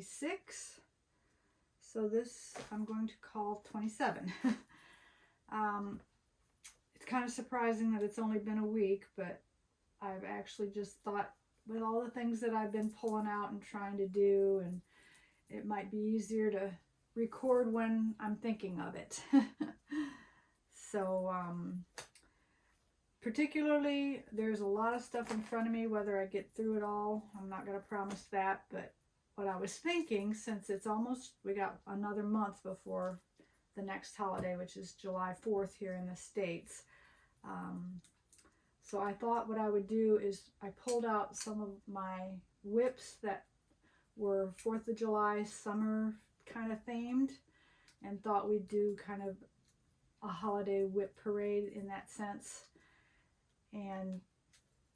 26. So this I'm going to call 27. It's kind of surprising that it's only been a week, but I've actually just thought with all the things that I've been pulling out and trying to do, and it might be easier to record when I'm thinking of it. So particularly, there's a lot of stuff in front of me. Whether I get through it all, I'm not going to promise that, but what I was thinking, since it's almost, we got another month before the next holiday, which is July 4th here in the States. So I thought what I would do is I pulled out some of my whips that were 4th of July summer kind of themed, and thought we'd do kind of a holiday whip parade in that sense. And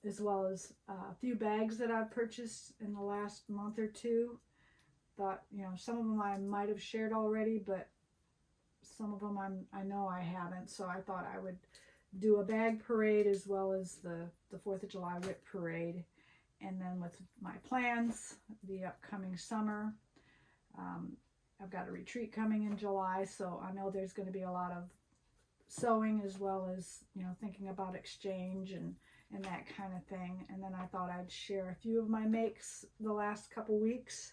as well as a few bags that I've purchased in the last month or two. Thought, you know, some of them I might have shared already, but some of them I know I haven't. So I thought I would do a bag parade as well as the 4th of July whip parade. And then with my plans, the upcoming summer, I've got a retreat coming in July, so I know there's going to be a lot of sewing as well as, you know, thinking about exchange and that kind of thing. And then I thought I'd share a few of my makes the last couple weeks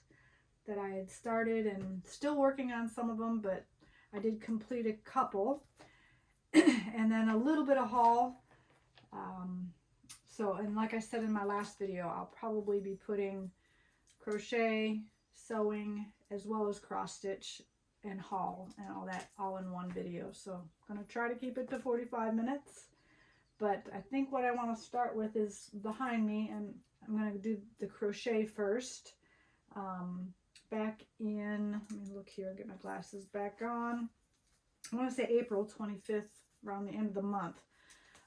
that I had started, and still working on some of them, but I did complete a couple. And then a little bit of haul. So, and like I said in my last video, I'll probably be putting crochet, sewing, as well as cross stitch and haul and all that all in one video. So I'm going to try to keep it to 45 minutes. But I think what I want to start with is behind me, and I'm going to do the crochet first. Back in, let me look here, get my glasses back on. I want to say April 25th, around the end of the month,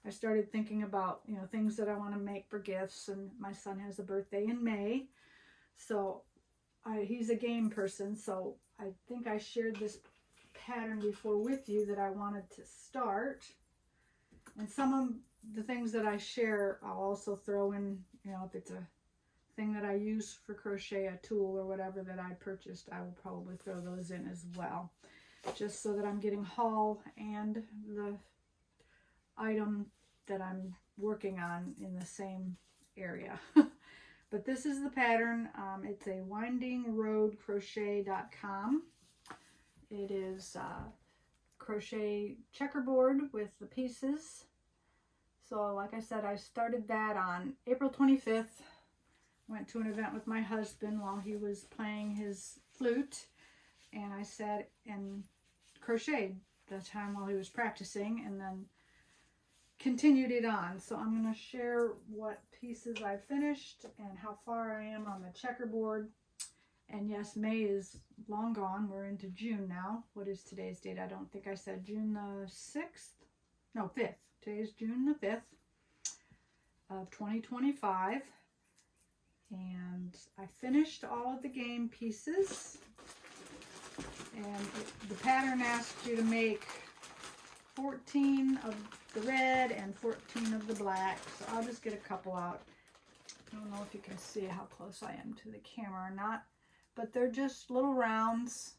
I started thinking about, you know, things that I want to make for gifts, and my son has a birthday in May. So he's a game person, so I think I shared this pattern before with you that I wanted to start. And some of the things that I share, I'll also throw in, you know, if it's a thing that I use for crochet, a tool or whatever that I purchased, I will probably throw those in as well. Just so that I'm getting haul and the item that I'm working on in the same area. But this is the pattern. It's a windingroadcrochet.com. It is crochet checkerboard with the pieces. So like I said, I started that on April 25th. Went to an event with my husband while he was playing his flute, and I sat and crocheted the time while he was practicing, and then continued it on. So I'm going to share what pieces I finished and how far I am on the checkerboard. And yes, May is long gone. We're into June now. What is today's date? I don't think I said June the 6th. No, 5th. Today's June the 5th of 2025. And I finished all of the game pieces. And the pattern asks you to make 14 of the red and 14 of the black. So I'll just get a couple out. I don't know if you can see how close I am to the camera or not. But they're just little rounds.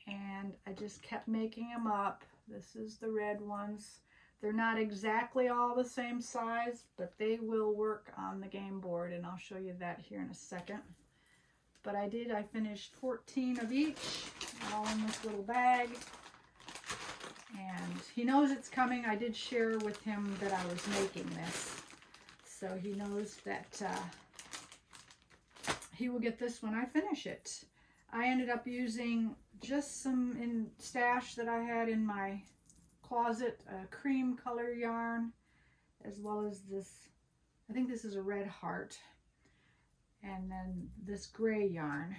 And I just kept making them up. This is the red ones. They're not exactly all the same size, but they will work on the game board. And I'll show you that here in a second. But I finished 14 of each, all in this little bag. And he knows it's coming. I did share with him that I was making this. So he knows that he will get this when I finish it. I ended up using just some stash that I had in my closet, cream color yarn, as well as this, I think this is a red heart. And then this gray yarn.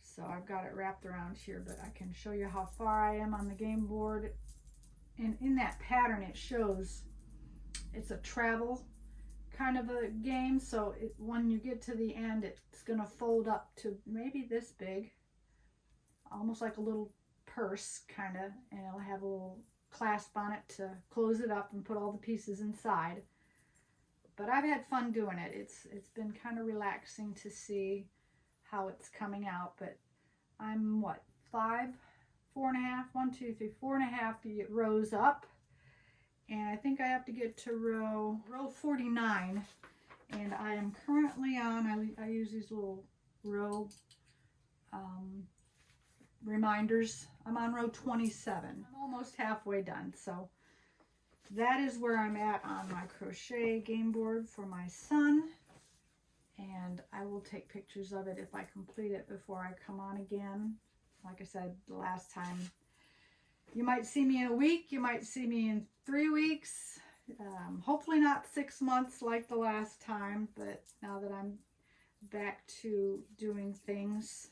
So I've got it wrapped around here, but I can show you how far I am on the game board. And in that pattern, it shows it's a travel kind of a game. So when you get to the end, it's going to fold up to maybe this big, almost like a little purse kind of, and it'll have a little clasp on it to close it up and put all the pieces inside. But I've had fun doing it. It's been kind of relaxing to see how it's coming out, but I'm what, 4.5, 1, 2, 3, 4.5 rows up, and I think I have to get to row 49, and I am currently on, I use these little row reminders. I'm on row 27. I'm almost halfway done, so that is where I'm at on my crochet game board for my son, and I will take pictures of it if I complete it before I come on again. Like I said the last time, you might see me in a week, you might see me in 3 weeks, hopefully not 6 months like the last time, but now that I'm back to doing things,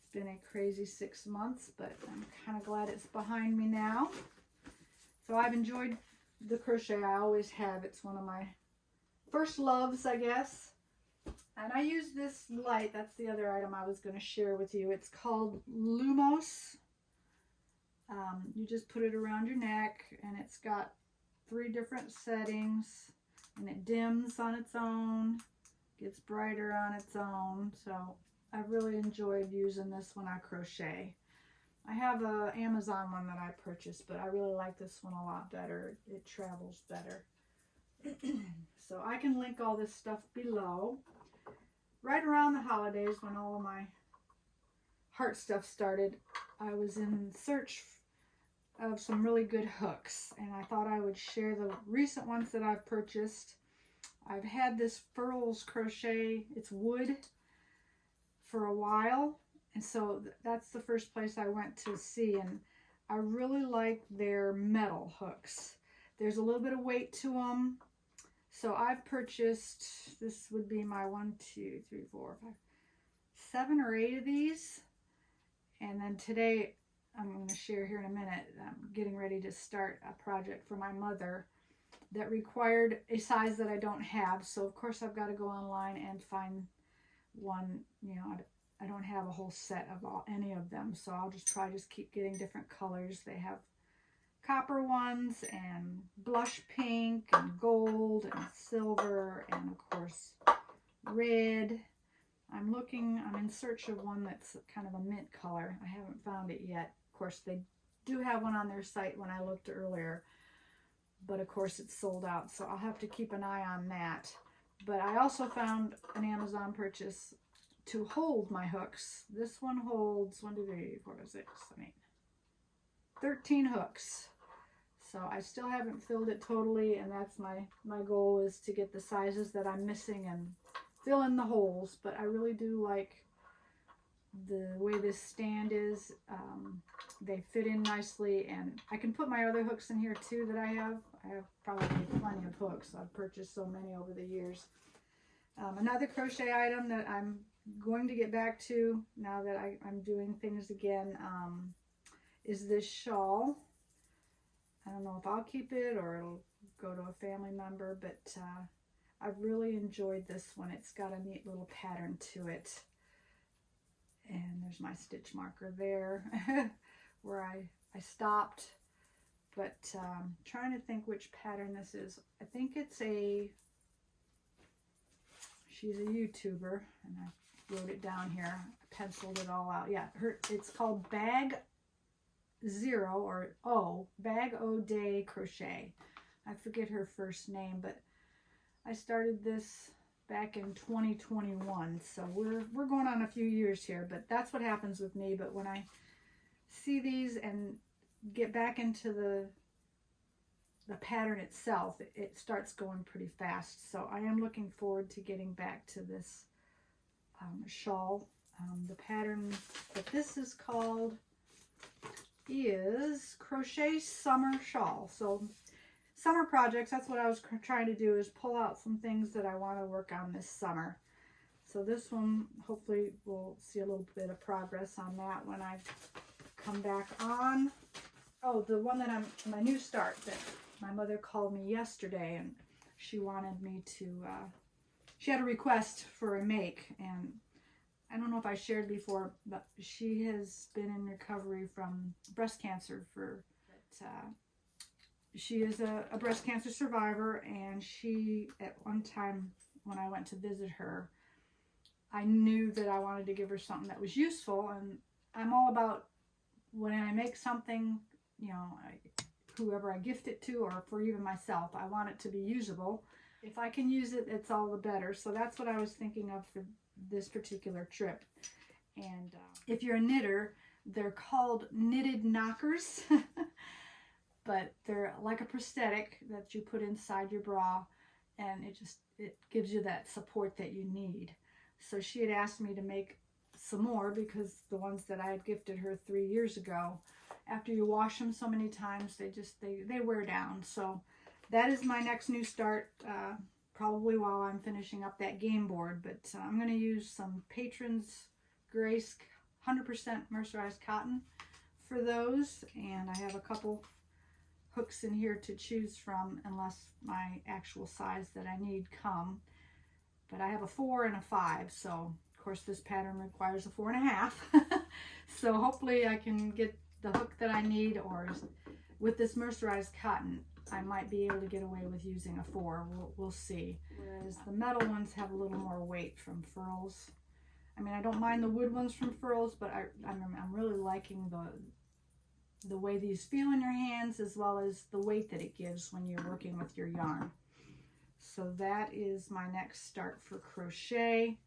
it's been a crazy 6 months, but I'm kind of glad it's behind me now. So I've enjoyed the crochet. I always have. It's one of my first loves, I guess. And I use this light. That's the other item I was going to share with you. It's called Lumos. You just put it around your neck, and it's got 3 different settings, and it dims on its own, gets brighter on its own. So I've really enjoyed using this when I crochet. I have a Amazon one that I purchased, but I really like this one a lot better. It travels better. So I can link all this stuff below. Right around the holidays, when all of my heart stuff started, I was in search of some really good hooks, and I thought I would share the recent ones that I've purchased. I've had this Furls crochet, it's wood, for a while, and so that's the first place I went to see, and I really like their metal hooks. There's a little bit of weight to them. So I've purchased, this would be my 1, 2, 3, 4, 5, 7 or 8 of these. And then today, I'm going to share here in a minute, I'm getting ready to start a project for my mother that required a size that I don't have. So of course I've got to go online and find one. You know, I don't have a whole set of any of them. So I'll just keep getting different colors. They have copper ones and blush pink and gold and silver and of course red. I'm in search of one that's kind of a mint color. I haven't found it yet. Of course they do have one on their site when I looked earlier, but of course it's sold out, so I'll have to keep an eye on that. But I also found an Amazon purchase to hold my hooks. This one holds 1, 2, 3, 4, 5, 6, 7, 8, 13 hooks. So I still haven't filled it totally, and that's my goal, is to get the sizes that I'm missing and fill in the holes. But I really do like the way this stand is. They fit in nicely, and I can put my other hooks in here too that I have. I have probably plenty of hooks. I've purchased so many over the years. Another crochet item that I'm going to get back to now that I'm doing things again is this shawl. I don't know if I'll keep it or it'll go to a family member, but I've really enjoyed this one. It's got a neat little pattern to it. And there's my stitch marker there where I stopped. But trying to think which pattern this is. I think it's she's a YouTuber, and I wrote it down here. I penciled it all out. Yeah, it's called Bag O Day Crochet. I forget her first name, but I started this back in 2021, so we're going on a few years here, but that's what happens with me. But when I see these and get back into the pattern itself, it starts going pretty fast. So I am looking forward to getting back to this shawl. The pattern that this is called is Crochet Summer Shawl. So summer projects, that's what I was trying to do, is pull out some things that I want to work on this summer. So this one, hopefully we'll see a little bit of progress on that when I come back on. Oh, the one that my new start that my mother called me yesterday, and she wanted me to, she had a request for a make, and I don't know if I shared before, but she has been in recovery from breast cancer she is a breast cancer survivor, and she, at one time when I went to visit her, I knew that I wanted to give her something that was useful, and I'm all about when I make something, you know, whoever I gift it to, or for even myself, I want it to be usable. If I can use it, it's all the better. So that's what I was thinking of for this particular trip. And if you're a knitter, they're called knitted knockers, but they're like a prosthetic that you put inside your bra, and it gives you that support that you need. So she had asked me to make some more, because the ones that I had gifted her 3 years ago, after you wash them so many times, they wear down. So that is my next new start, probably while I'm finishing up that game board. But I'm going to use some Patrons Grace 100% mercerized cotton for those, and I have a couple hooks in here to choose from, unless my actual size that I need come. But I have a 4 and a 5, so of course this pattern requires a 4.5. So hopefully I can get the hook that I need, or with this mercerized cotton I might be able to get away with using a 4. We'll see. Whereas the metal ones have a little more weight from furls. I mean, I don't mind the wood ones from furls, but I'm really liking the way these feel in your hands, as well as the weight that it gives when you're working with your yarn. So that is my next start for crochet.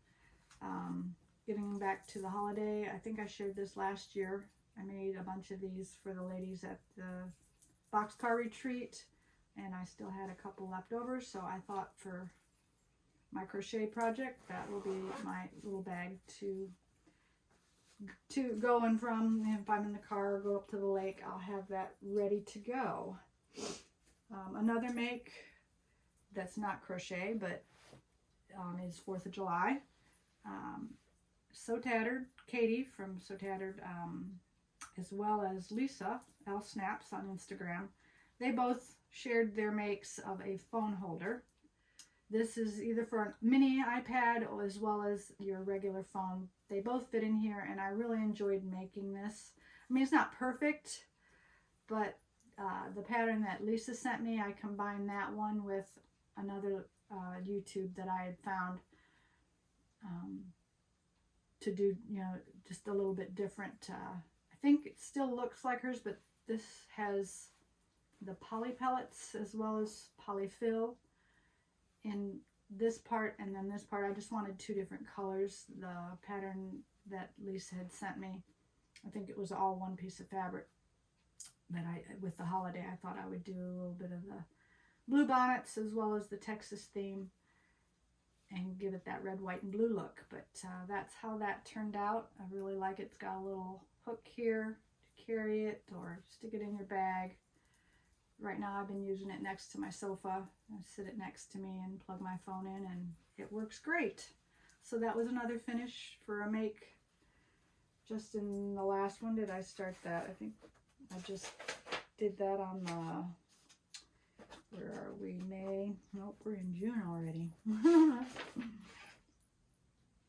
Getting back to the holiday, I think I shared this last year. I made a bunch of these for the ladies at the boxcar retreat, and I still had a couple left over, so I thought for my crochet project that will be my little bag to go and from. If I'm in the car or go up to the lake, I'll have that ready to go. Another make that's not crochet, but is 4th of July. So Tattered, Katie from So Tattered, as well as Lisa, L Snaps on Instagram. They both shared their makes of a phone holder. This is either for a mini iPad or as well as your regular phone. They both fit in here, and I really enjoyed making this. I mean, it's not perfect, but the pattern that Lisa sent me, I combined that one with another YouTube that I had found to do, you know, just a little bit different. I think it still looks like hers, but this has the poly pellets as well as polyfill in this part, and then this part I just wanted 2 different colors. The pattern that Lisa had sent me, I think it was all one piece of fabric, but with the holiday I thought I would do a little bit of the blue bonnets as well as the Texas theme and give it that red, white, and blue look. But that's how that turned out. I really like it. It's got a little hook here to carry it or stick it in your bag. Right now I've been using it next to my sofa. I sit it next to me and plug my phone in, and it works great. So that was another finish for a make. Just in the last one did I start that. I think I just did that on the, where are we, May? Nope, we're in June already.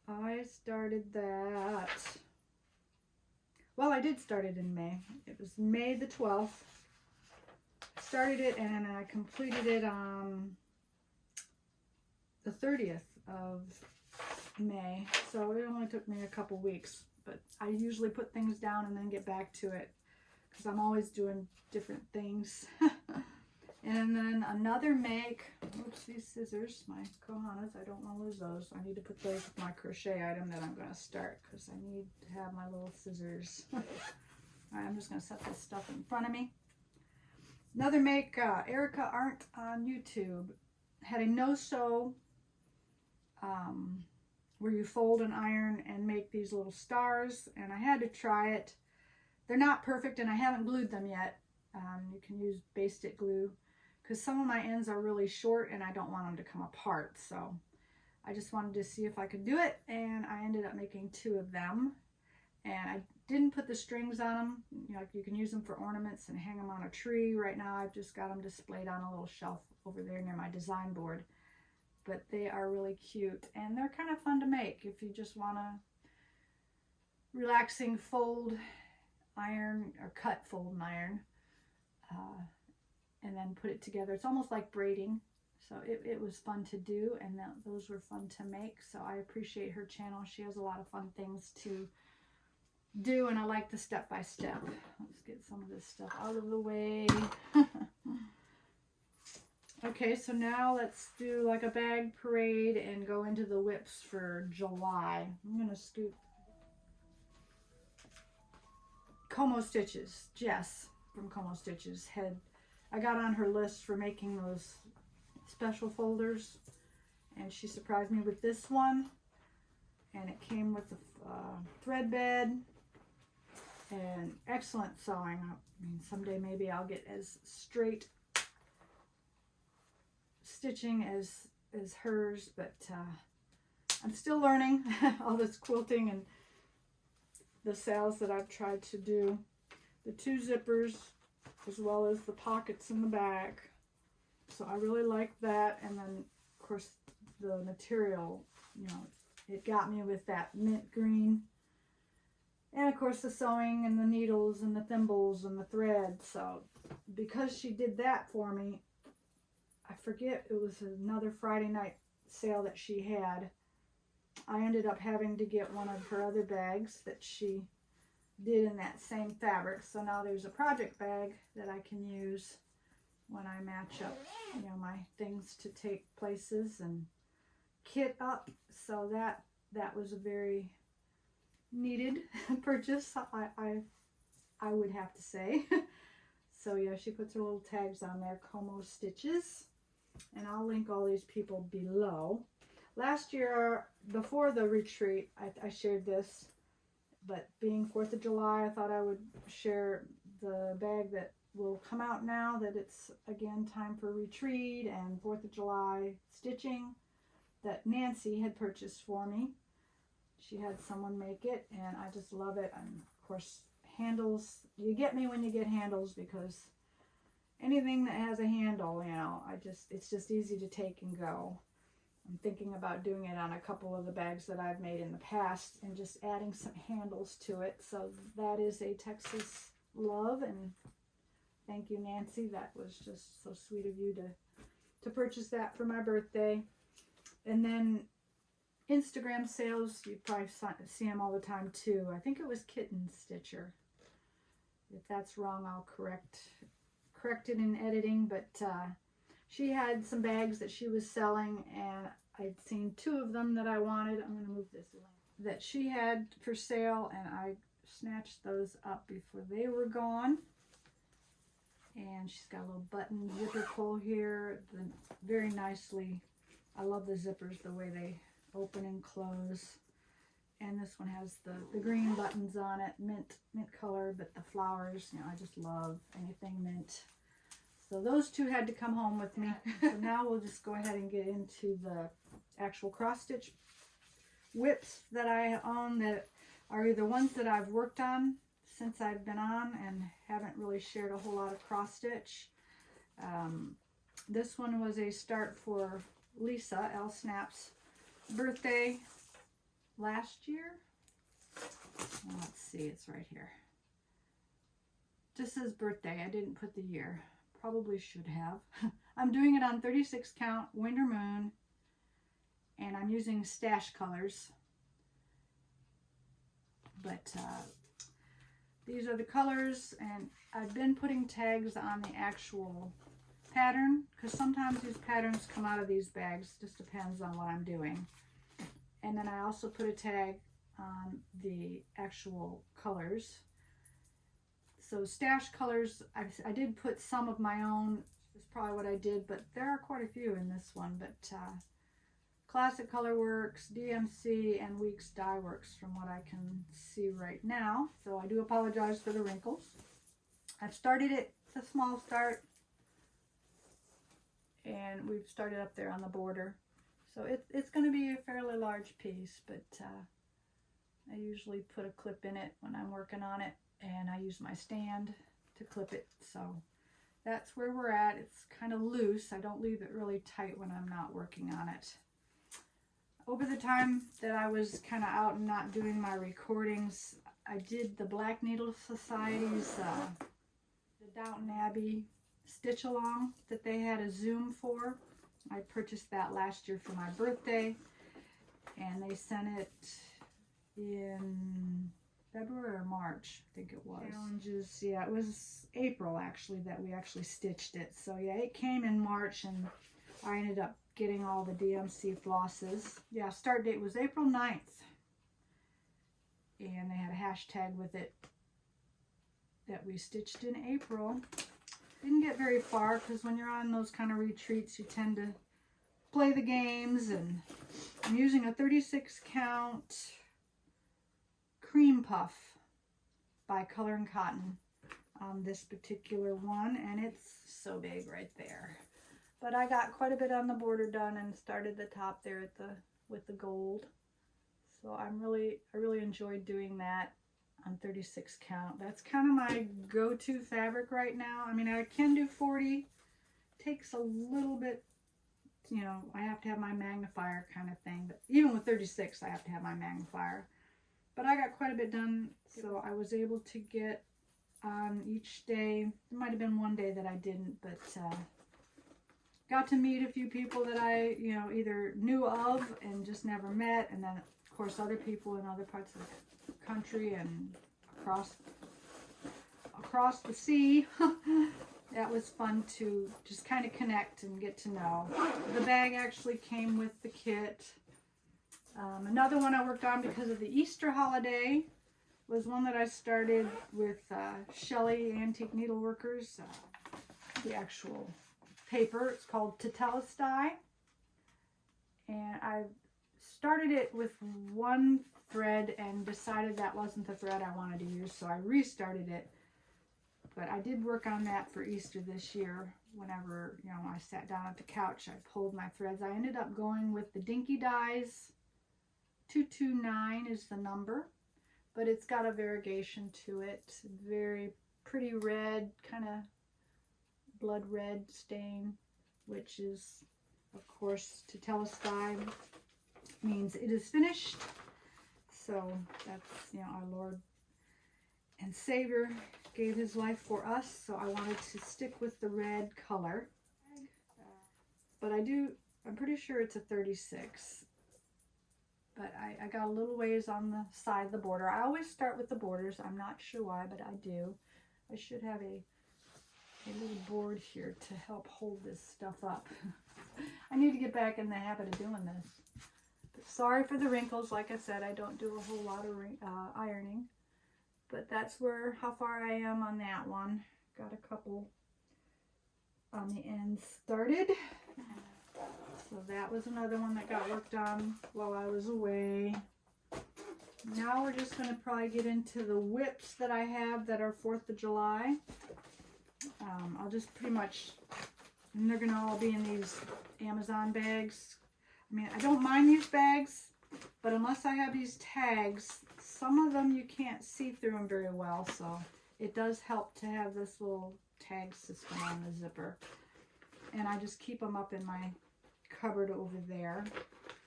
I started that, well, I did start it in May. It was May the 12th. Started it and I completed it on the 30th of May, so it only took me a couple weeks, but I usually put things down and then get back to it because I'm always doing different things. And then another make, oops, these scissors, my cojones, I don't want to lose those. I need to put those with my crochet item that I'm going to start because I need to have my little scissors. All right, I'm just going to set this stuff in front of me. Another make, Erica Arndt on YouTube had a no-sew where you fold and iron and make these little stars, and I had to try it. They're not perfect, and I haven't glued them yet. You can use Base-Stick glue because some of my ends are really short and I don't want them to come apart. So I just wanted to see if I could do it, and I ended up making 2 of them. And I didn't put the strings on them. You know, you can use them for ornaments and hang them on a tree. Right now I've just got them displayed on a little shelf over there near my design board. But they are really cute, and they're kind of fun to make if you just want to relaxing fold, iron, or cut, fold, and iron, and then put it together. It's almost like braiding, So it was fun to do, and those were fun to make. So I appreciate her channel. She has a lot of fun things to do, and I like the step-by-step. Let's get some of this stuff out of the way. Okay, so now let's do like a bag parade and go into the whips for July. I'm going to scoop Como Stitches. Jess from Como Stitches I got on her list for making those special folders, and she surprised me with this one, and it came with the thread bed and excellent sewing. I mean, someday maybe I'll get as straight stitching as hers, but I'm still learning all this quilting and the sales that I've tried to do. The 2 zippers as well as the pockets in the back. So I really like that. And then of course the material, you know, it got me with that mint green. And of course the sewing and the needles and the thimbles and the thread. So because she did that for me, I forget, it was another Friday night sale that she had. I ended up having to get one of her other bags that she did in that same fabric. So now there's a project bag that I can use when I match up, you know, my things to take places and kit up. So that was a very needed purchase, I would have to say. So yeah, she puts her little tags on there, Como Stitches, and I'll link all these people below. Last year, before the retreat, I shared this, but being 4th of July, I thought I would share the bag that will come out now that it's again time for retreat and 4th of July stitching that Nancy had purchased for me. She had someone make it, and I just love it. And of course, handles, you get me when you get handles, because anything that has a handle, you know, it's just easy to take and go. I'm thinking about doing it on a couple of the bags that I've made in the past and just adding some handles to it. So that is a Texas love, and thank you, Nancy. That was just so sweet of you to purchase that for my birthday. And then Instagram sales, you probably see them all the time too. I think it was Kitten Stitcher. If that's wrong, I'll correct it in editing, but she had some bags that she was selling, and I'd seen 2 of them that I wanted. I'm going to move this link that she had for sale, and I snatched those up before they were gone. And she's got a little button zipper pull here, very nicely. I love the zippers, the way they open and close. And this one has the green buttons on it, mint color, but the flowers, you know, I just love anything mint. So those 2 had to come home with me. So now we'll just go ahead and get into the actual cross-stitch whips that I own, that are either ones that I've worked on since I've been on and haven't really shared a whole lot of cross-stitch. This one was a start for Lisa, L Snap's birthday last year. Well, let's see, it's right here. Just says birthday. I didn't put the year. Probably should have. I'm doing it on 36 count winter moon, and I'm using stash colors, but these are the colors, and I've been putting tags on the actual pattern, because sometimes these patterns come out of these bags. Just depends on what I'm doing. And then I also put a tag on the actual colors. So stash colors, I did put some of my own. That's probably what I did, but there are quite a few in this one. But Classic Color Works, DMC, and Weeks Dye Works from what I can see right now. So I do apologize for the wrinkles. I've started it, it's a small start, and we've started up there on the border. So it's going to be a fairly large piece, but I usually put a clip in it when I'm working on it, and I use my stand to clip it. So that's where we're at. It's kind of loose. I don't leave it really tight when I'm not working on it. Over the time that I was kind of out and not doing my recordings, I did the Black Needle Society's the Downton Abbey stitch along that they had a Zoom for. I purchased that last year for my birthday, and they sent it in February or March, I think it was. Challenges, yeah, it was April actually that we actually stitched it. So yeah, it came in March, and I ended up getting all the DMC flosses. Yeah, start date was April 9th. And they had a hashtag with it that we stitched in April. Didn't get very far because when you're on those kind of retreats, you tend to play the games. And I'm using a 36 count cream puff by Color and Cotton on this particular one, and it's so big right there. But I got quite a bit on the border done and started the top there at with the gold. So I really enjoyed doing that on 36 count. That's kind of my go-to fabric right now. I mean, I can do 40. Takes a little bit, you know, I have to have my magnifier kind of thing. But even with 36, I have to have my magnifier. But I got quite a bit done, so I was able to get on each day. There might have been one day that I didn't, but got to meet a few people that I, you know, either knew of and just never met, and then of course other people in other parts of the country and across the sea. That was fun to just kind of connect and get to know. The bag actually came with the kit. Another one I worked on because of the Easter holiday was one that I started with Shelley Antique Needleworkers, the actual paper. It's called Tetelestai, and I started it with one thread and decided that wasn't the thread I wanted to use, so I restarted it. But I did work on that for Easter this year. Whenever, you know, I sat down at the couch, I pulled my threads. I ended up going with the Dinky Dyes 229 is the number, but it's got a variegation to it. Very pretty red, kind of blood red stain, which is, of course, Tetelestai means it is finished. So that's, you know, our Lord and Savior gave his life for us, so I wanted to stick with the red color. But I'm pretty sure it's a 36. But I got a little ways on the side of the border. I always start with the borders. I'm not sure why, but I do. I should have a little board here to help hold this stuff up. I need to get back in the habit of doing this. But sorry for the wrinkles. Like I said, I don't do a whole lot of ironing. But that's how far I am on that one. Got a couple on the ends started. So that was another one that got worked on while I was away. Now we're just going to probably get into the whips that I have that are 4th of July. I'll just pretty much, and they're going to all be in these Amazon bags. I mean, I don't mind these bags, but unless I have these tags, some of them you can't see through them very well. So it does help to have this little tag system on the zipper. And I just keep them up in my cupboard over there.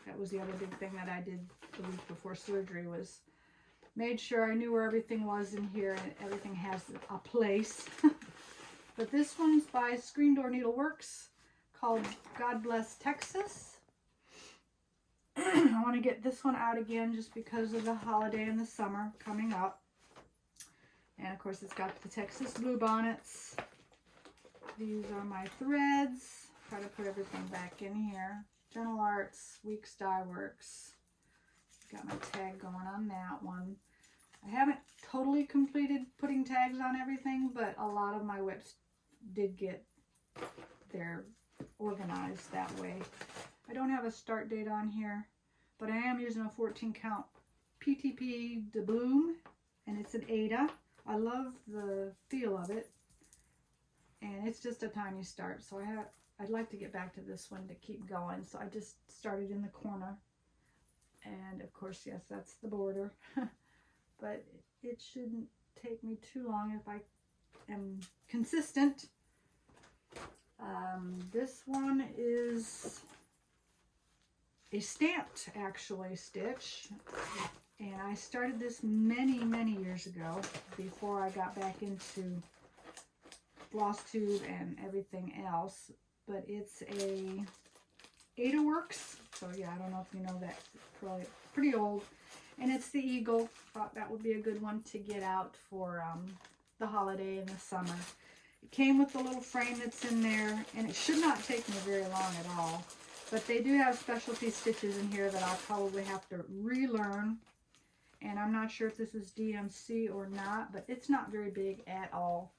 That was the other big thing that I did the week before surgery, was made sure I knew where everything was in here and everything has a place. But this one's by Screen Door Needleworks, called God Bless Texas. I want to get this one out again just because of the holiday in the summer coming up. And of course it's got the Texas blue bonnets. These are my threads. Try to put everything back in here. Gentle Arts, Weeks Dye Works. Got my tag going on that one. I haven't totally completed putting tags on everything, but a lot of my whips did get there organized that way. I don't have a start date on here, but I am using a 14 count PTP de Bloom, and it's an Ada. I love the feel of it, and it's just a tiny start, so I'd like to get back to this one to keep going. So I just started in the corner, and of course, yes, that's the border. But it shouldn't take me too long if I am consistent. This one is a stamped, actually, stitch, and I started this many years ago before I got back into Flosstube and everything else. But it's a Ada Works. So yeah, I don't know if you know that. It's probably pretty old. And it's the eagle. Thought that would be a good one to get out for the holiday in the summer. It came with the little frame that's in there, and it should not take me very long at all. But they do have specialty stitches in here that I'll probably have to relearn. And I'm not sure if this is DMC or not, but it's not very big at all.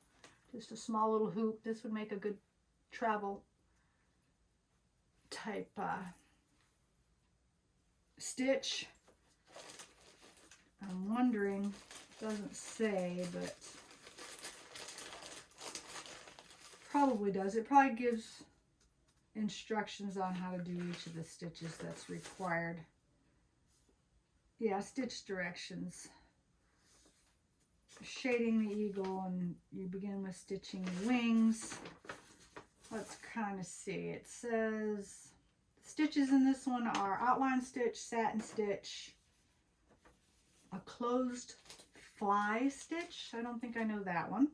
Just a small little hoop. This would make a good travel type stitch. I'm wondering, it doesn't say, but probably does. It probably gives instructions on how to do each of the stitches that's required. Yeah, stitch directions. Shading the eagle, and you begin with stitching the wings. Let's kind of see. It says stitches in this one are outline stitch, satin stitch, a closed fly stitch. I don't think I know that one.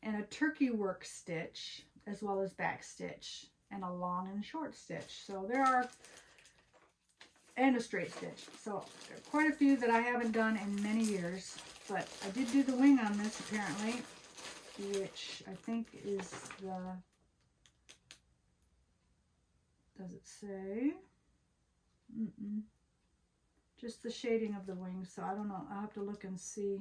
And a turkey work stitch, as well as back stitch, and a long and short stitch. So there are, and a straight stitch. So there are quite a few that I haven't done in many years, but I did do the wing on this apparently, which I think is the, does it say? Just the shading of the wings, so I don't know. I'll have to look and see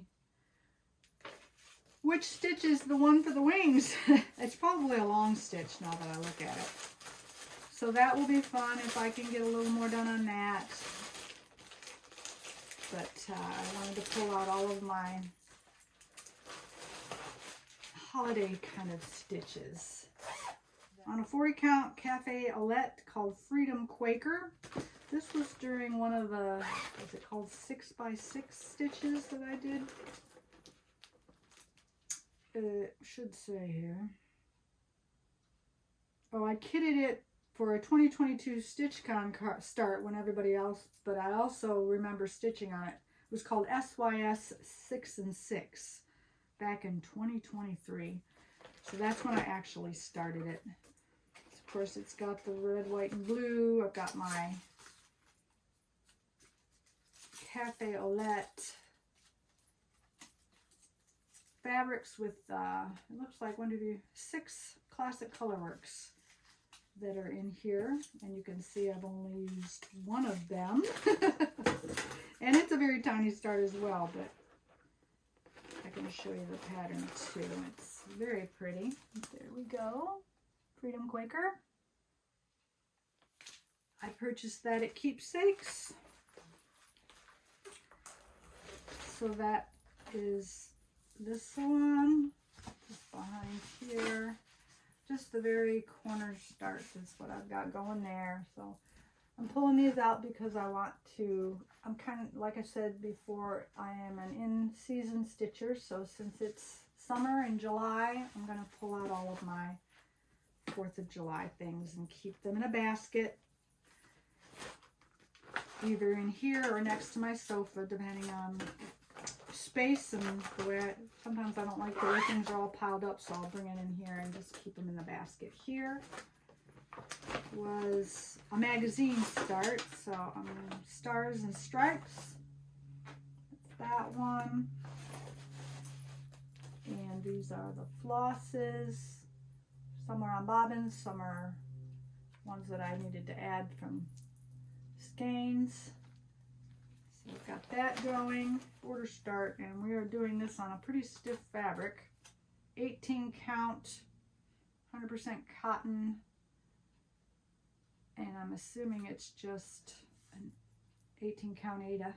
which stitch is the one for the wings. It's probably a long stitch now that I look at it. So that will be fun if I can get a little more done on that. But I wanted to pull out all of my holiday kind of stitches. On a 40 count Cafe Olette called Freedom Quaker. This was during one of the, what's it called, 6x6 stitches that I did. It should say here. Oh, I kitted it for a 2022 StitchCon start when everybody else, but I also remember stitching on it. It was called SYS 6 and 6 back in 2023. So that's when I actually started it. So of course, it's got the red, white, and blue. I've got my Cafe Olette fabrics with, it looks like 6 classic colorworks that are in here, and you can see I've only used one of them. And it's a very tiny start as well, but I can show you the pattern too. It's very pretty. There we go. Freedom Quaker. I purchased that at Keepsakes. So that is this one, just behind here. Just the very corner start is what I've got going there. So I'm pulling these out because I want to, I'm kind of, like I said before, I am an in-season stitcher. So since it's summer in July, I'm going to pull out all of my 4th of July things and keep them in a basket, either in here or next to my sofa, depending on space and the way sometimes I don't like the way things are all piled up, so I'll bring it in here and just keep them in the basket. Here was a magazine start, so Stars and Stripes. That's that one. And these are the flosses. Some are on bobbins, some are ones that I needed to add from skeins. So we've got that going, border start, and we are doing this on a pretty stiff fabric. 18 count, 100% cotton, and I'm assuming it's just an 18 count Ada.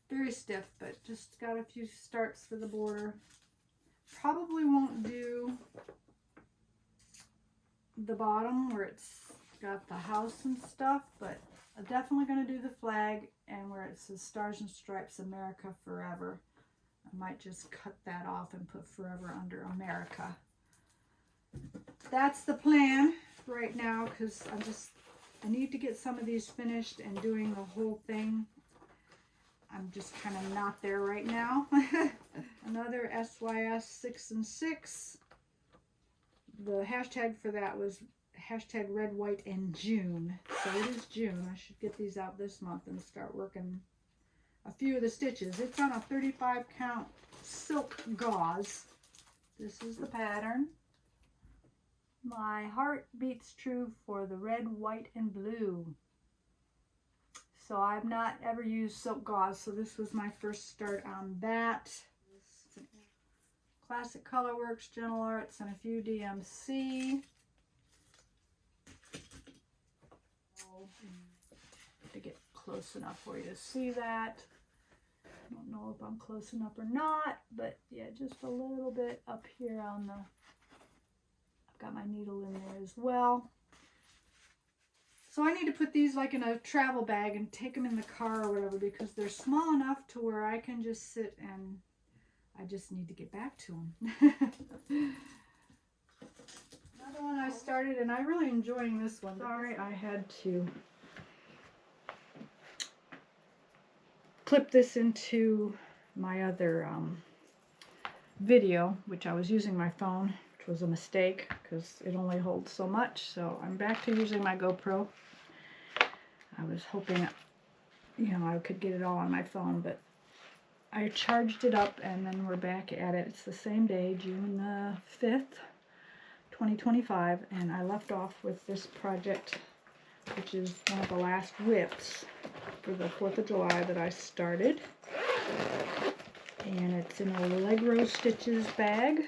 Very stiff, but just got a few starts for the border. Probably won't do the bottom where it's got the house and stuff, but I'm definitely going to do the flag and where it says Stars and Stripes America Forever. I might just cut that off and put Forever under America. That's the plan right now, because I need to get some of these finished and doing the whole thing. I'm just kind of not there right now. Another SYS 6 and 6. The hashtag for that was hashtag red, white, and June. So it is June. I should get these out this month and start working a few of the stitches. It's on a 35 count silk gauze. This is the pattern. My heart beats true for the red, white, and blue. So I've not ever used silk gauze, so this was my first start on that. Classic Colorworks, Gentle Arts, and a few DMC. To get close enough for you to see that. I don't know if I'm close enough or not, but yeah, just a little bit up here on the, I've got my needle in there as well. So I need to put these like in a travel bag and take them in the car or whatever, because they're small enough to where I can just sit and I just need to get back to them. Another one I started, and I'm really enjoying this one. Sorry, I had to clip this into my other video, which I was using my phone, which was a mistake because it only holds so much. So I'm back to using my GoPro. I was hoping, you know, I could get it all on my phone, but I charged it up and then we're back at it. It's the same day, June the 5th, 2025, and I left off with this project, which is one of the last whips for the 4th of July that I started. And it's in a Allegro Stitches bag.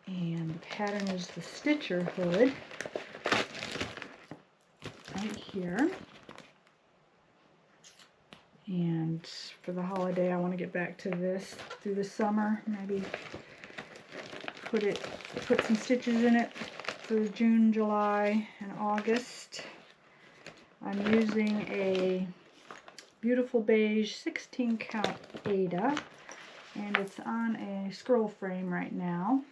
And the pattern is the Stitcher hood right here. And for the holiday, I want to get back to this through the summer. Maybe put some stitches in it for June, July, and August. I'm using a beautiful beige 16 count Ada, and it's on a scroll frame right now.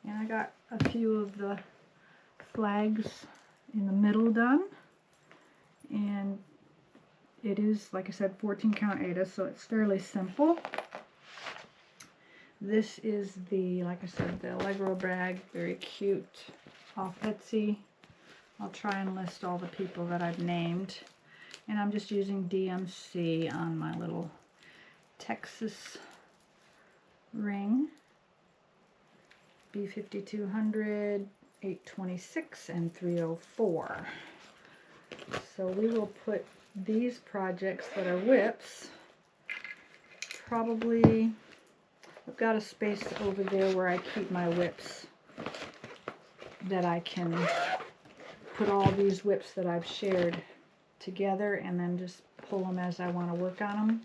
And I got a few of the flags in the middle done, and it is, like I said, 14 count Ada, so it's fairly simple. This is the, like I said, the Allegro bag, very cute, off Etsy. I'll try and list all the people that I've named. And I'm just using DMC on my little Texas ring. B5200, 826, and 304. So we will put these projects that are whips, probably, I've got a space over there where I keep my whips that I can put all these whips that I've shared together and then just pull them as I want to work on them.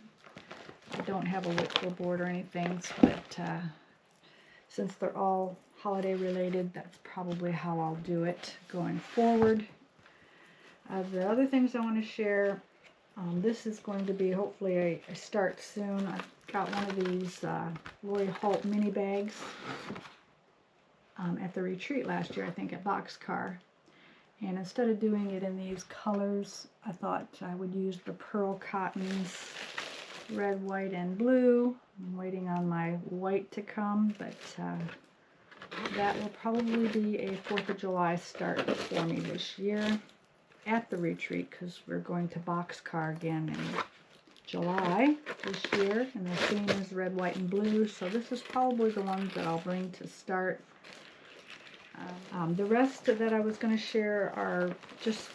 I don't have a whip board or anything, but since they're all holiday related, that's probably how I'll do it going forward. The other things I want to share, this is going to be hopefully a start soon. I've got one of these Lori Holt mini bags at the retreat last year, I think at Boxcar. And instead of doing it in these colors, I thought I would use the pearl cottons, red, white, and blue. I'm waiting on my white to come, but that will probably be a 4th of July start for me this year at the retreat, because we're going to Boxcar again in July this year, and the theme is red, white, and blue, so this is probably the ones that I'll bring to start. The rest that I was going to share are just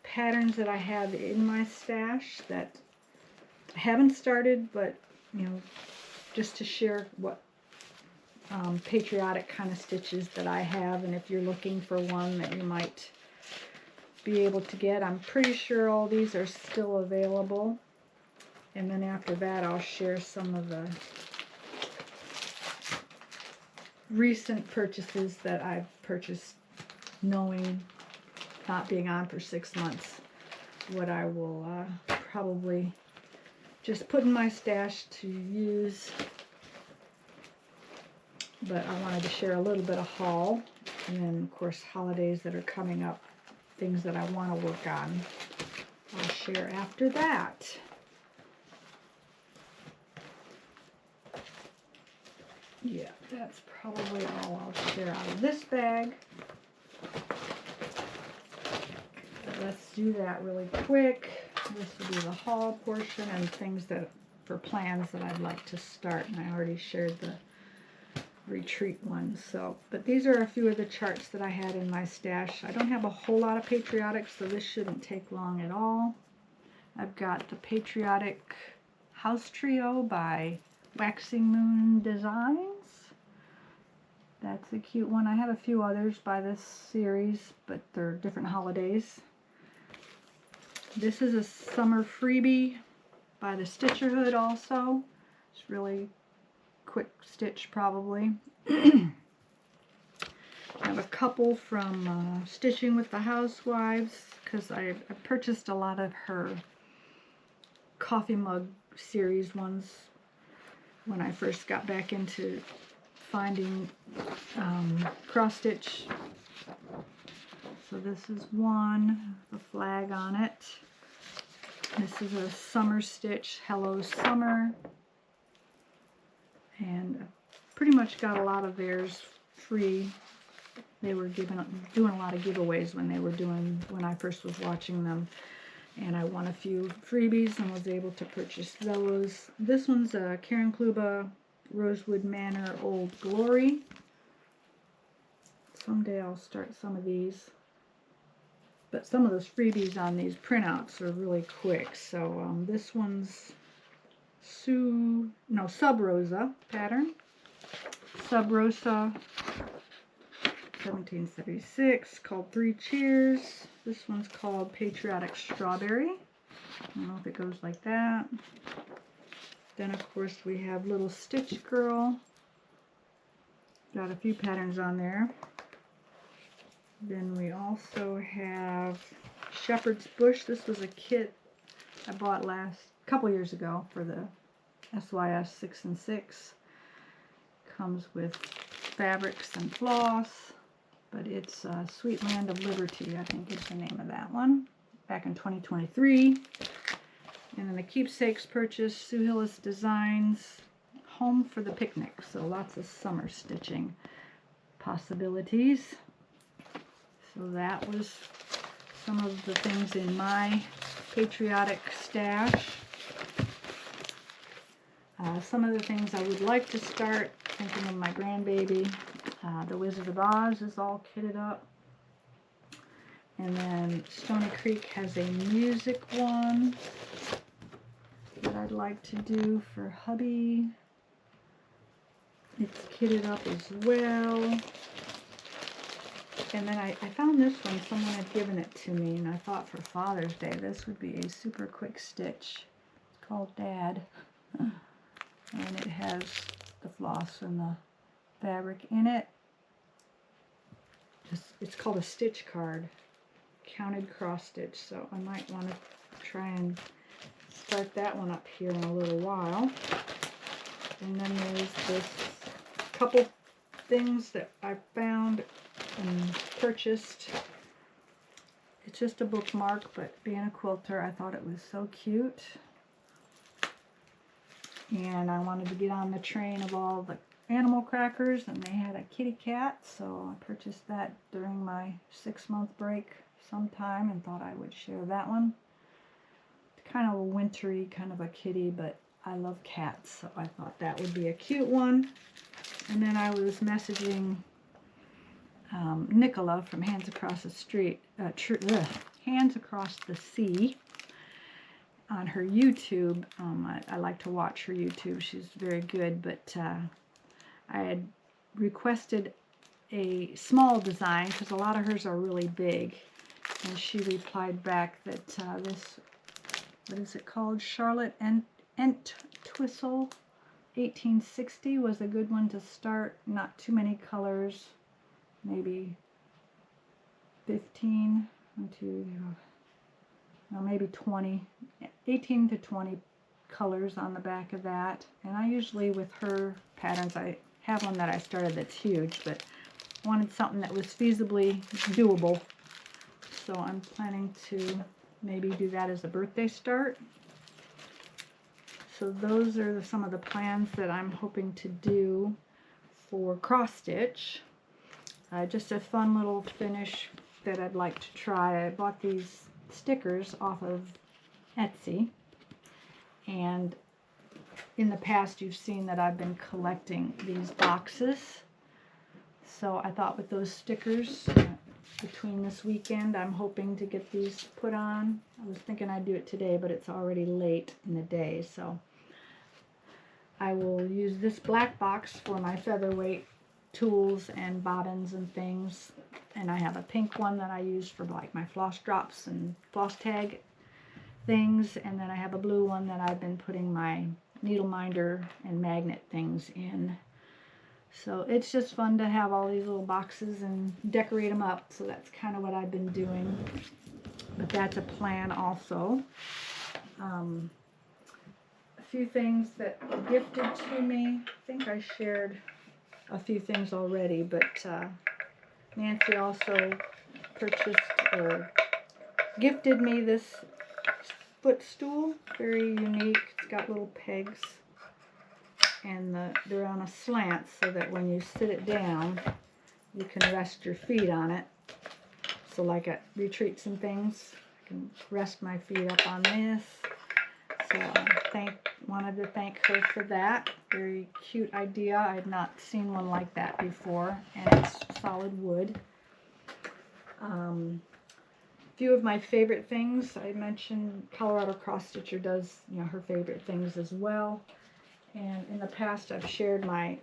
patterns that I have in my stash that I haven't started, but you know, just to share what patriotic kind of stitches that I have, and if you're looking for one that you might be able to get. I'm pretty sure all these are still available, and then after that I'll share some of the recent purchases that I've purchased knowing not being on for 6 months, what I will probably just put in my stash to use. But I wanted to share a little bit of haul, and then of course holidays that are coming up, things that I want to work on, I'll share after that. Yeah, that's probably all I'll share out of this bag. let's do that really quick. This will be the haul portion and things that for plans that I'd like to start. And I already shared the retreat ones. So, but these are a few of the charts that I had in my stash. I don't have a whole lot of Patriotic, so this shouldn't take long at all. I've got the Patriotic House Trio by Waxing Moon Designs. That's a cute one. I have a few others by this series, but they're different holidays. This is a summer freebie by the Stitcherhood also. It's really quick stitch probably. I have a couple from Stitching with the Housewives because I purchased a lot of her coffee mug series ones when I first got back into finding cross stitch. So this is one, the flag on it. This is a summer stitch, Hello Summer. And I pretty much got a lot of theirs free. They were doing a lot of giveaways when I first was watching them. And I won a few freebies and was able to purchase those. This one's a Karen Kluba Rosewood Manor Old Glory. Someday I'll start some of these. But some of those freebies on these printouts are really quick. So this one's Sub Rosa pattern. Sub Rosa 1776, called Three Cheers. This one's called Patriotic Strawberry. I don't know if it goes like that. Then of course we have Little Stitch Girl. Got a few patterns on there. Then we also have Shepherd's Bush. This was a kit I bought couple years ago for the SYS 6 and 6. Comes with fabrics and floss, but it's Sweet Land of Liberty, I think is the name of that one, back in 2023. And then the keepsakes purchase, Sue Hillis Designs, Home for the Picnic. So lots of summer stitching possibilities. So that was some of the things in my Patriotic stash. Some of the things I would like to start, thinking of my grandbaby. The Wizard of Oz is all kitted up. And then Stony Creek has a music one that I'd like to do for hubby. It's kitted up as well. And then I found this one, someone had given it to me, and I thought for Father's Day this would be a super quick stitch. It's called Dad. And it has the floss and the fabric in it. It's called a stitch card, counted cross stitch, so I might want to try and start that one up here in a little while. And then there's this couple things that I found and purchased. It's just a bookmark, but being a quilter, I thought it was so cute. And I wanted to get on the train of all the animal crackers, and they had a kitty cat, so I purchased that during my 6-month break sometime and thought I would share that one. It's kind of a wintry kind of a kitty, but I love cats, so I thought that would be a cute one. And then I was messaging Nicola from Hands Across the Street, Hands Across the Sea, on her YouTube. I like to watch her YouTube. She's very good, but I had requested a small design because a lot of hers are really big, and she replied back that this, what is it called, Charlotte Entwistle 1860 was a good one to start. Not too many colors, maybe 15, maybe 20, 18 to 20 colors on the back of that. And I usually, with her patterns, I have one that I started that's huge, but wanted something that was feasibly doable. So I'm planning to maybe do that as a birthday start. So those are some of the plans that I'm hoping to do for cross stitch. Just a fun little finish that I'd like to try. I bought these stickers off of Etsy, and in the past you've seen that I've been collecting these boxes, so I thought with those stickers between this weekend I'm hoping to get these put on. I was thinking I'd do it today, but it's already late in the day, so I will use this black box for my featherweight tools and bobbins and things, and I have a pink one that I use for like my floss drops and floss tag things, and then I have a blue one that I've been putting my needle minder and magnet things in. So it's just fun to have all these little boxes and decorate them up, so that's kind of what I've been doing, but that's a plan also. A few things that were gifted to me. I think I shared a few things already, but Nancy also purchased or gifted me this footstool. Very unique. It's got little pegs, and they're on a slant so that when you sit it down you can rest your feet on it. So like at retreats and things, I can rest my feet up on this. So wanted to thank her for that. Very cute idea. I had not seen one like that before, and it's solid wood. A few of my favorite things. I mentioned Colorado Cross Stitcher does, her favorite things as well. And in the past I've shared my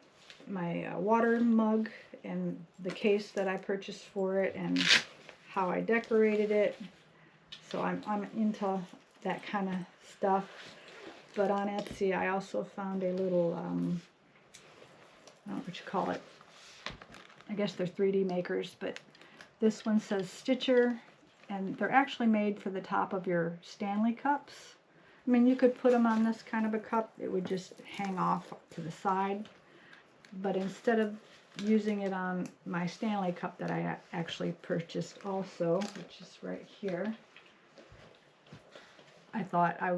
water mug and the case that I purchased for it and how I decorated it. So I'm into that kind of stuff. But on Etsy I also found a little, I don't know what you call it. I guess they're 3D makers, but this one says Stitcher, and they're actually made for the top of your Stanley cups. I mean, you could put them on this kind of a cup, it would just hang off to the side. But instead of using it on my Stanley cup that I actually purchased also, which is right here, I thought I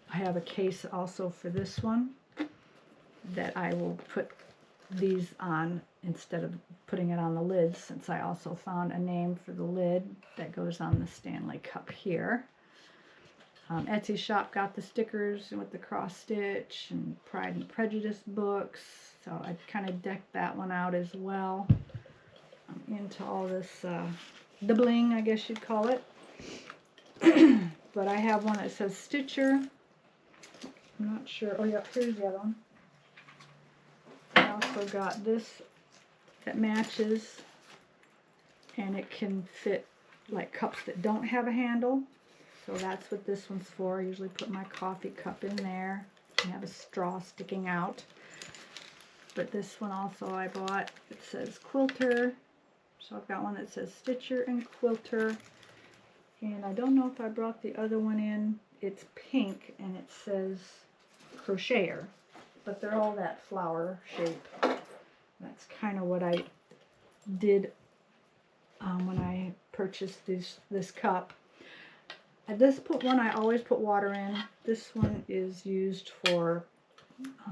have a case also for this one that I will put these on instead of putting it on the lid, since I also found a name for the lid that goes on the Stanley cup here. Etsy shop got the stickers with the cross stitch and Pride and Prejudice books, so I kind of decked that one out as well. I'm into all this the bling, I guess you'd call it. But I have one that says Stitcher. I'm not sure. Oh yeah, here's the other one. I also got this that matches, and it can fit like cups that don't have a handle. So that's what this one's for. I usually put my coffee cup in there and have a straw sticking out. But this one also I bought. It says Quilter. So I've got one that says Stitcher and Quilter. And I don't know if I brought the other one in. It's pink and it says Crocheter. But they're all that flower shape. That's kind of what I did when I purchased this cup. At this one I always put water in. This one is used for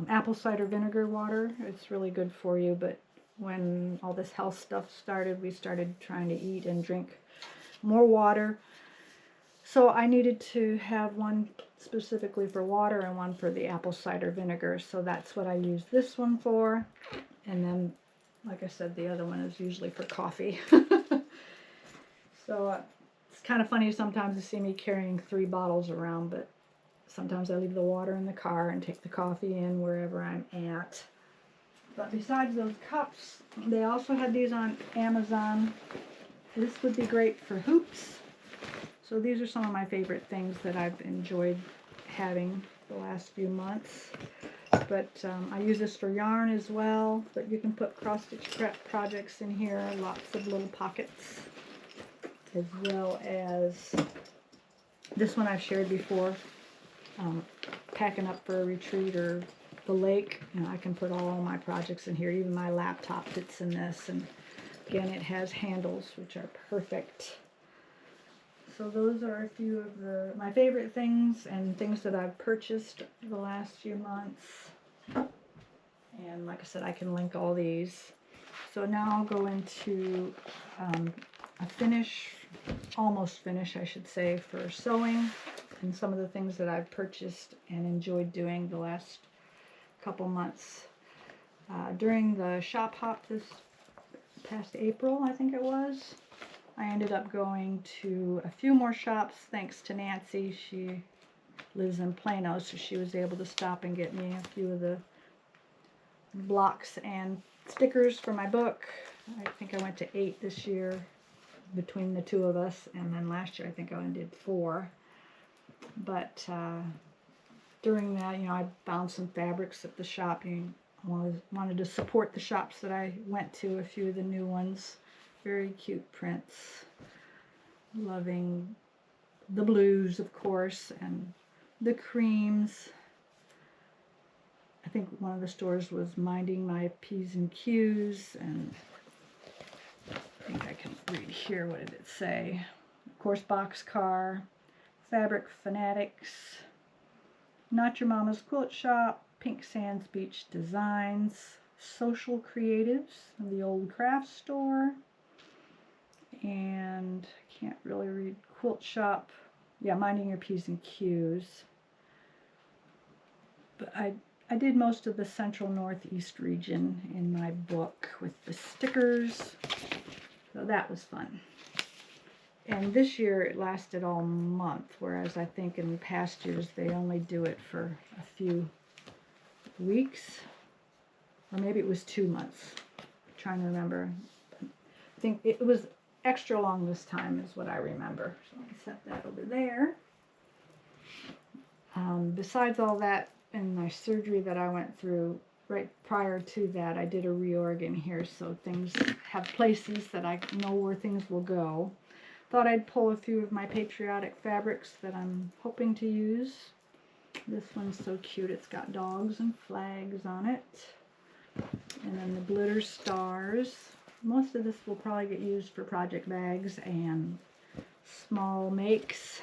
apple cider vinegar water. It's really good for you, but when all this health stuff started, we started trying to eat and drink more water. So I needed to have one specifically for water and one for the apple cider vinegar. So that's what I use this one for. And then, like I said, the other one is usually for coffee. So it's kind of funny sometimes to see me carrying 3 bottles around, but sometimes I leave the water in the car and take the coffee in wherever I'm at. But besides those cups, they also had these on Amazon. This would be great for hoops. So these are some of my favorite things that I've enjoyed having the last few months. But I use this for yarn as well, but you can put cross-stitch projects in here, lots of little pockets, as well as this one I've shared before, packing up for a retreat or the lake. I can put all my projects in here, even my laptop fits in this, and again it has handles which are perfect. So those are a few of my favorite things and things that I've purchased the last few months. And like I said, I can link all these. So now I'll go into a finish almost finished, I should say, for sewing and some of the things that I've purchased and enjoyed doing the last couple months. During the shop hop this past April, I think it was, I ended up going to a few more shops thanks to Nancy. She lives in Plano, so she was able to stop and get me a few of the blocks and stickers for my book. I think I went to 8 this year between the two of us, and then last year I think I only did 4. But during that, you know, I found some fabrics at the shop. I wanted to support the shops that I went to, a few of the new ones. Very cute prints. Loving the blues, of course, and the creams. I think one of the stores was Minding My P's and Q's, and I think I can read here. What did it say? Of course, Boxcar, Fabric Fanatics, Not Your Mama's Quilt Shop, Pink Sands Beach Designs, Social Creatives, the Old Craft Store, and I can't really read, Quilt Shop, yeah, Minding Your P's and Q's. But I did most of the central northeast region in my book with the stickers, so that was fun. And this year it lasted all month, whereas I think in past years they only do it for a few weeks, or maybe it was 2 months. I'm trying to remember. I think it was extra long this time is what I remember. So I'll set that over there. Besides all that, and my surgery that I went through right prior to that, I did a reorg in here, so things have places that I know where things will go. Thought I'd pull a few of my Patriotic fabrics that I'm hoping to use. This one's so cute. It's got dogs and flags on it. And then the glitter stars. Most of this will probably get used for project bags and small makes.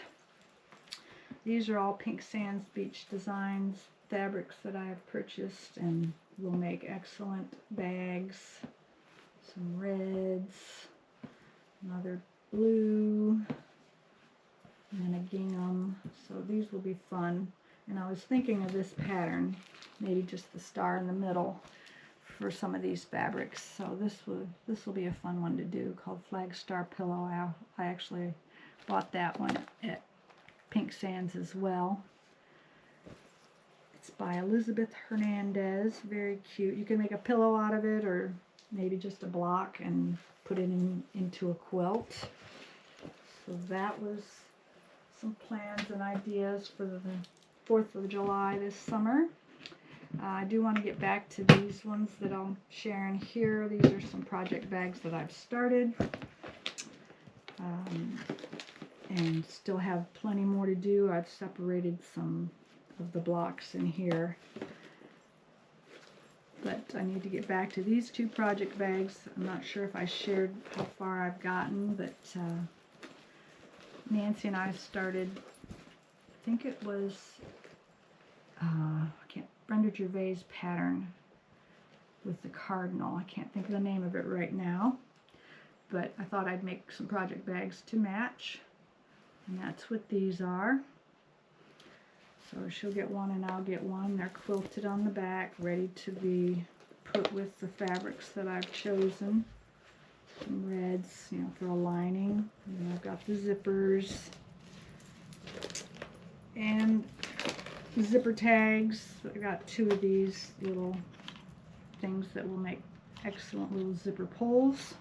These are all Pink Sands Beach Designs fabrics that I have purchased and will make excellent bags. Some reds, another blue, and a gingham. So these will be fun. And I was thinking of this pattern, maybe just the star in the middle for some of these fabrics. So this will be a fun one to do, called Flag Star Pillow. I actually bought that one at Pink Sands as well. It's by Elizabeth Hernandez. Very cute. You can make a pillow out of it, or maybe just a block and put it into a quilt. So that was some plans and ideas for the 4th of July this summer. I do want to get back to these ones that I'll share in here. These are some project bags that I've started. And still have plenty more to do. I've separated some of the blocks in here. But I need to get back to these 2 project bags. I'm not sure if I shared how far I've gotten, but Nancy and I started, I think it was, Brenda Gervais pattern with the cardinal. I can't think of the name of it right now, but I thought I'd make some project bags to match, and that's what these are. So she'll get one and I'll get one. They're quilted on the back, ready to be put with the fabrics that I've chosen. Some reds, you know, for a lining. And then I've got the zippers and zipper tags. I got 2 of these little things that will make excellent little zipper pulls.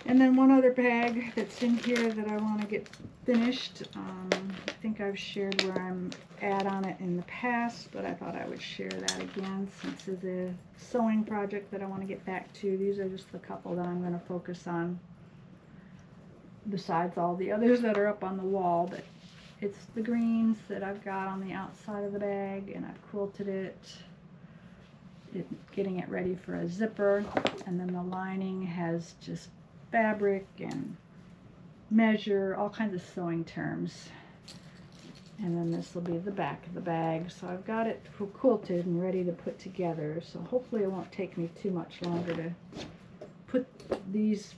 And then one other bag that's in here that I want to get finished. I think I've shared where I'm at on it in the past, but I thought I would share that again since it's a sewing project that I want to get back to. These are just the couple that I'm going to focus on besides all the others that are up on the wall. But it's the greens that I've got on the outside of the bag, and I've quilted it, getting it ready for a zipper. And then the lining has just fabric and measure, all kinds of sewing terms. And then this will be the back of the bag. So I've got it quilted and ready to put together. So hopefully it won't take me too much longer to put these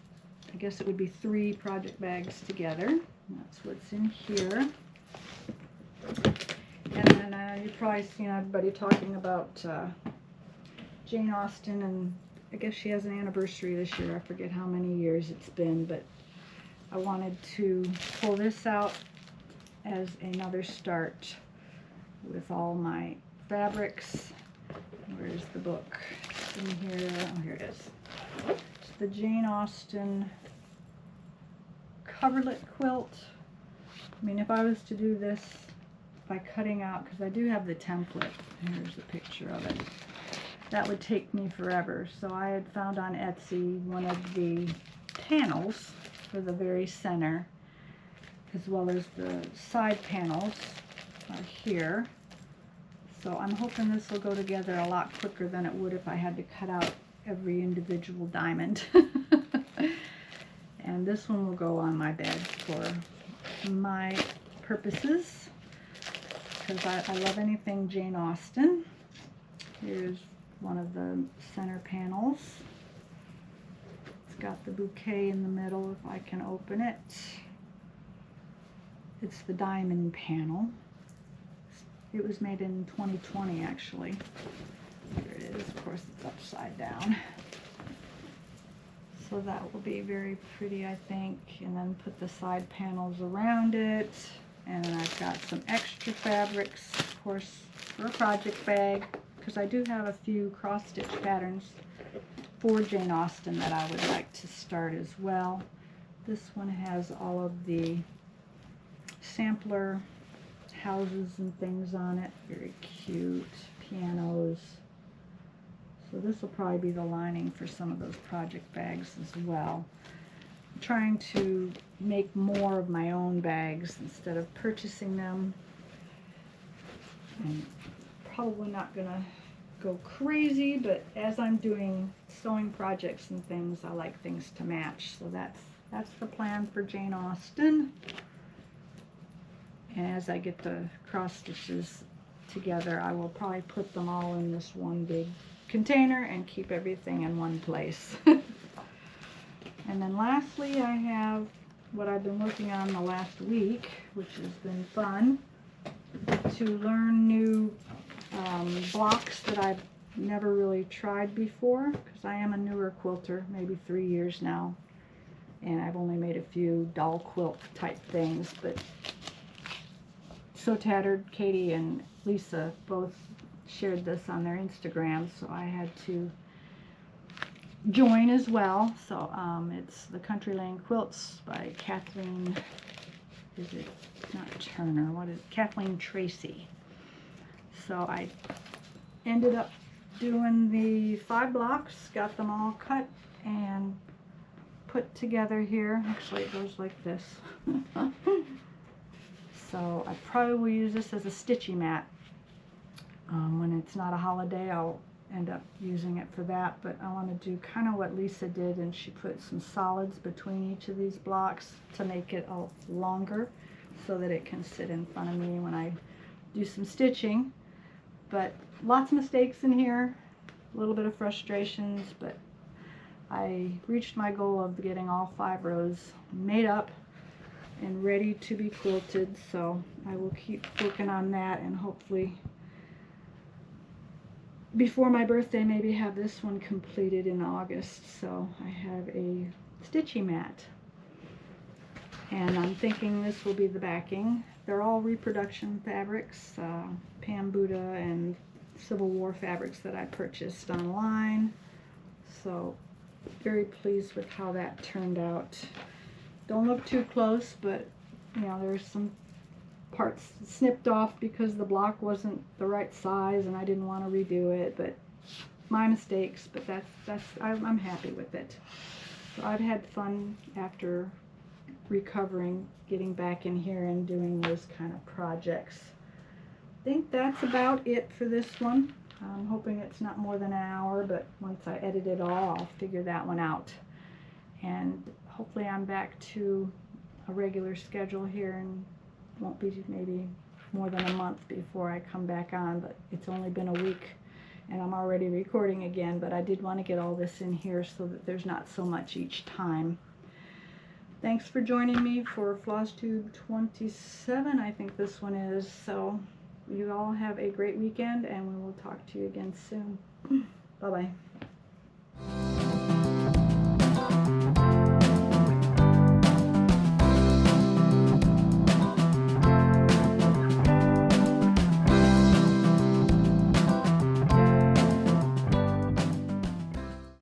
I guess it would be 3 project bags together. That's what's in here. And then you've probably seen everybody talking about Jane Austen, and I guess she has an anniversary this year. I forget how many years it's been, but I wanted to pull this out as another start with all my fabrics. Where's the book? It's in here. Oh, here it is. It's the Jane Austen coverlet quilt. I mean, if I was to do this by cutting out, because I do have the template, here's a picture of it, that would take me forever. So I had found on Etsy one of the panels for the very center, as well as the side panels are here. So I'm hoping this will go together a lot quicker than it would if I had to cut out every individual diamond. And this one will go on my bed for my purposes, because I love anything Jane Austen. Here's one of the center panels. It's got the bouquet in the middle, if I can open it. It's the diamond panel. It was made in 2020, actually. Here it is. Of course, it's upside down. So that will be very pretty, I think. And then put the side panels around it. And then I've got some extra fabrics, of course, for a project bag, because I do have a few cross-stitch patterns for Jane Austen that I would like to start as well. This one has all of the sampler houses and things on it. Very cute. Pianos. So this will probably be the lining for some of those project bags as well. I'm trying to make more of my own bags instead of purchasing them. I'm probably not gonna go crazy, but as I'm doing sewing projects and things, I like things to match. So that's the plan for Jane Austen. And as I get the cross stitches together, I will probably put them all in this one big container and keep everything in one place. And then lastly, I have what I've been working on the last week, which has been fun, to learn new blocks that I've never really tried before, because I am a newer quilter, maybe 3 years now, and I've only made a few doll quilt type things. But So Tattered, Katie and Lisa both shared this on their Instagram, so I had to join as well. So it's the Country Lane Quilts by Kathleen, is it not Turner, what is it? Kathleen Tracy. So I ended up doing the 5 blocks, got them all cut and put together here. Actually it goes like this. So I probably will use this as a stitchy mat. When it's not a holiday, I'll end up using it for that, but I want to do kind of what Lisa did, and she put some solids between each of these blocks to make it longer so that it can sit in front of me when I do some stitching. But lots of mistakes in here, a little bit of frustrations, but I reached my goal of getting all 5 rows made up and ready to be quilted, so I will keep working on that, and hopefully before my birthday maybe have this one completed in August. So I have a stitchy mat, and I'm thinking this will be the backing. They're all reproduction fabrics, Pam Buddha and Civil War fabrics that I purchased online, so very pleased with how that turned out. Don't look too close, but you know, there's some parts snipped off because the block wasn't the right size and I didn't want to redo it, but my mistakes, but I'm happy with it. So I've had fun after recovering, getting back in here and doing those kind of projects. I think that's about it for this one. I'm hoping it's not more than an hour, but once I edit it all, I'll figure that one out. And hopefully I'm back to a regular schedule here, and won't be maybe more than a month before I come back on, but it's only been a week and I'm already recording again. But I did want to get all this in here so that there's not so much each time. Thanks for joining me for Flosstube 27, I think this one is. So you all have a great weekend, and we will talk to you again soon. Bye-bye.